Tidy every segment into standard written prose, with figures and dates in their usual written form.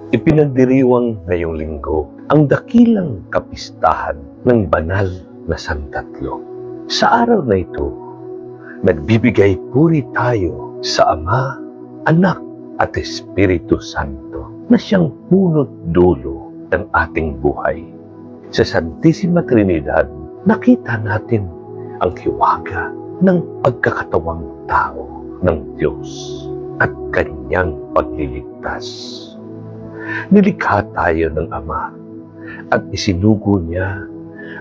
Ipinagdiriwang ngayong linggo ang dakilang kapistahan ng banal na Santatlo. Sa araw na ito, nagbibigay puri tayo sa Ama, Anak at Espiritu Santo na siyang punot dulo ng ating buhay. Sa Santissima Trinidad, nakita natin ang hiwaga ng pagkakatawang tao ng Diyos at kanyang pagliligtas. Nilikha tayo ng Ama at isinugo niya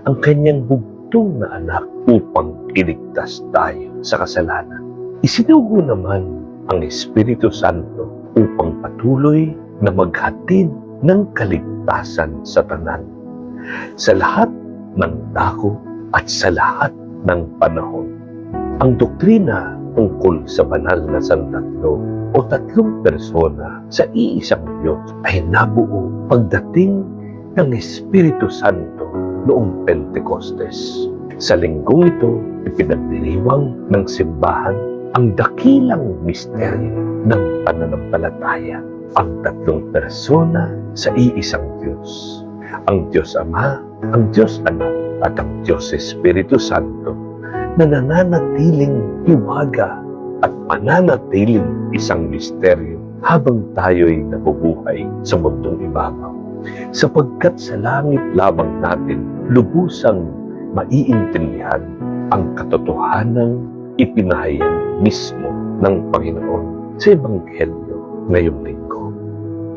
ang kanyang bugtong na anak upang iligtas tayo sa kasalanan. Isinugo naman ang Espiritu Santo upang patuloy na maghatid ng kaligtasan sa tanan, sa lahat ng dako at sa lahat ng panahon. Ang doktrina tungkol sa banal na Santatlo o tatlong persona sa iisang Diyos ay nabuo pagdating ng Espiritu Santo noong Pentecostes. Sa linggong ito, ipinagdiriwang ng simbahan ang dakilang misteryo ng pananampalataya, ang tatlong persona sa iisang Diyos. Ang Diyos Ama, ang Diyos Anak at ang Diyos Espiritu Santo na nananatiling hiwaga at mananatiling isang misteryo habang tayo'y nabubuhay sa mundong ibabaw. Sapagkat sa langit lamang natin lubusang maiintindihan ang katotohanang ipinahayag mismo ng Panginoon sa Ebanghelyo ngayong linggo.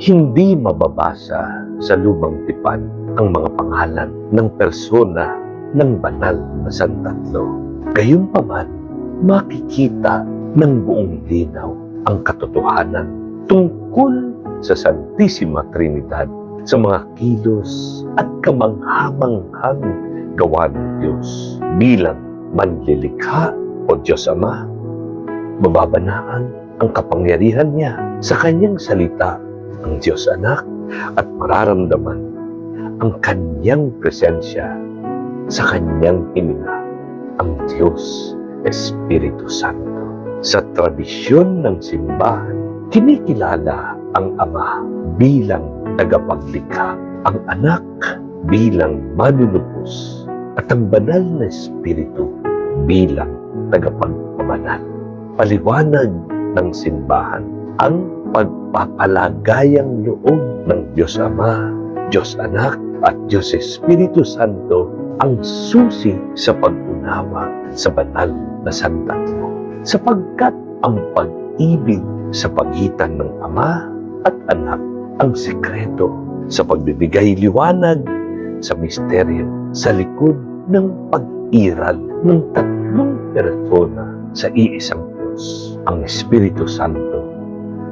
Hindi mababasa sa lumang tipan ang mga pangalan ng persona ng banal na Santatlo. Gayunpaman, makikita ng buong linaw ang katotohanan tungkol sa Santissima Trinidad, sa mga kilos at kamanghamanghang gawa ng Diyos bilang manlilikha o Diyos Ama. Mababanaan ang kapangyarihan niya sa kanyang salita, ang Diyos Anak, at mararamdaman ang kanyang presensya sa kanyang hininga, ang Diyos Espiritu Santo. Sa tradisyon ng simbahan, kinikilala ang Ama bilang tagapaglikha, ang Anak bilang manunubos, at ang Banal na Espiritu bilang tagapagpamanal. Paliwanag ng simbahan ang pagpapalagayang loob ng Diyos Ama, Diyos Anak at Diyos Espiritu Santo ang susi sa pag-unawa sa banal na Santatlo. Sapagkat ang pag-ibig sa pagitan ng Ama at Anak ang sekreto sa pagbibigay liwanag sa misteryo sa likod ng pag-iral ng tatlong persona sa iisang Diyos, ang Espiritu Santo,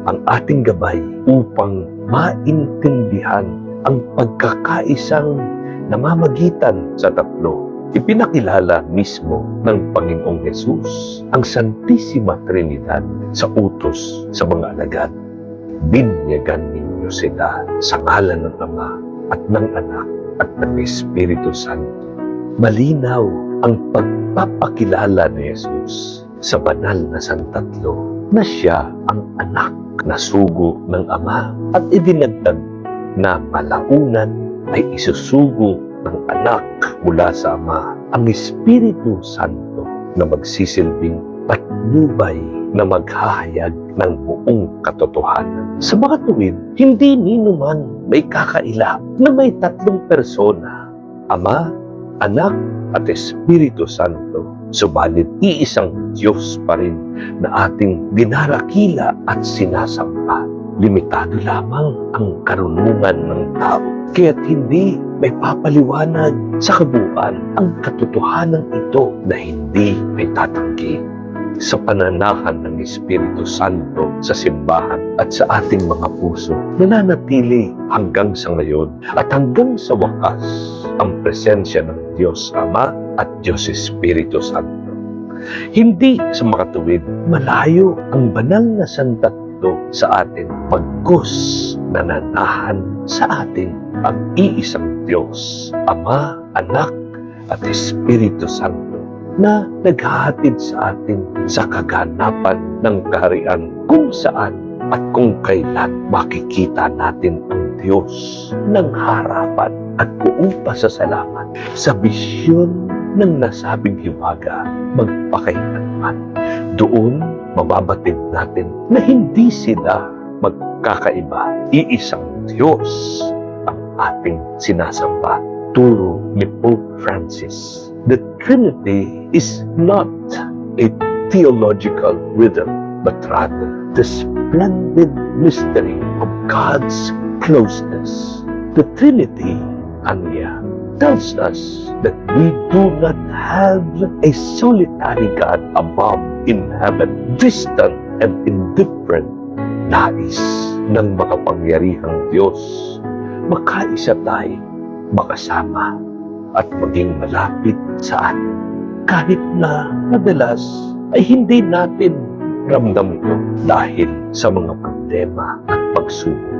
ang ating gabay upang maintindihan ang pagkakaisang namamagitan sa tatlo. Ipinakilala mismo ng Panginoong Hesus ang Santissima Trinidad sa utos sa mga alagad. Binyagan ninyo sila sa ngalan ng Ama at ng Anak at ng Espiritu Santo. Malinaw ang pagpapakilala ni Jesus sa banal na Santatlo na siya ang anak na sugo ng Ama at idinagdag na malaunan ay isusugo ng anak mula sa Ama, ang Espiritu Santo na magsisilbing patnubay na maghahayag ng buong katotohanan. Sa mga tuwid, hindi ninuman may kakaila na may tatlong persona, Ama, Anak at Espiritu Santo, subalit iisang Diyos pa rin na ating dinarakila at sinasamba. Limitado lamang ang karunungan ng tao, kaya't hindi may papaliwanag sa kabuuan ang katotohanan ito na hindi may tatanggi. Sa pananahan ng Espiritu Santo sa simbahan at sa ating mga puso, nananatili hanggang sa ngayon at hanggang sa wakas ang presensya ng Diyos Ama at Diyos Espiritu Santo. Hindi sa makatuwid, malayo ang banal na Santatlo sa atin, pagkus nananahan sa atin ang iisang Diyos, Ama, Anak at Espiritu Santo, na naghahatid sa atin sa kaganapan ng kaharian kung saan at kung kailan makikita natin ang Diyos ng harapan at buong pasasalamat sa bisyon ng nasabing hiwaga magpakailanman. Doon, mababatid natin na hindi sila magkakaiba. Iisang Diyos ang ating sinasamba. Turo ni Pope Francis. The Trinity is not a theological rhythm, but rather the splendid mystery of God's closeness. The Trinity, Anya, tells us that we do not have a solitary God above in heaven, distant and indifferent. Nais ng makapangyarihang Diyos, makaisa tayo, makasama at maging malapit sa atin. Kahit na madalas ay hindi natin ramdam ito dahil sa mga problema at pagsubok.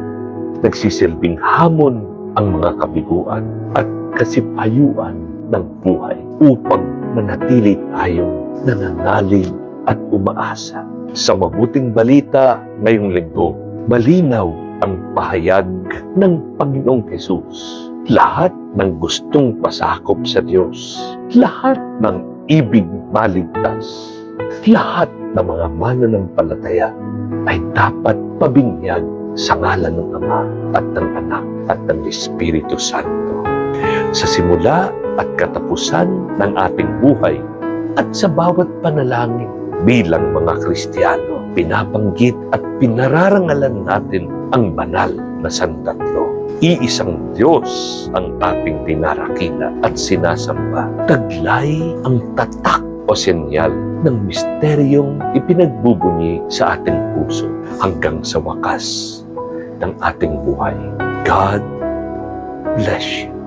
Nagsisilbing hamon ang mga kabiguan at kasipayuan ng buhay upang manatili tayong nananalig at umaasa. Sa mabuting balita ngayong linggo, malinaw ang pahayag ng Panginoong Hesus. Lahat ng gustong pasakop sa Diyos, lahat ng ibig maligtas, lahat ng mga mananampalataya ay dapat pabinyag sa ngalan ng Ama at ng Anak at ng Espiritu Santo. Sa simula at katapusan ng ating buhay at sa bawat panalangin bilang mga Kristiyano, pinabanggit at pinararangalan natin ang banal na Santatlo. Iisang Diyos ang ating tinarakila at sinasamba. Taglay ang tatak o senyal ng misteryong ipinagbubunyi sa ating puso hanggang sa wakas ng ating buhay. God bless you.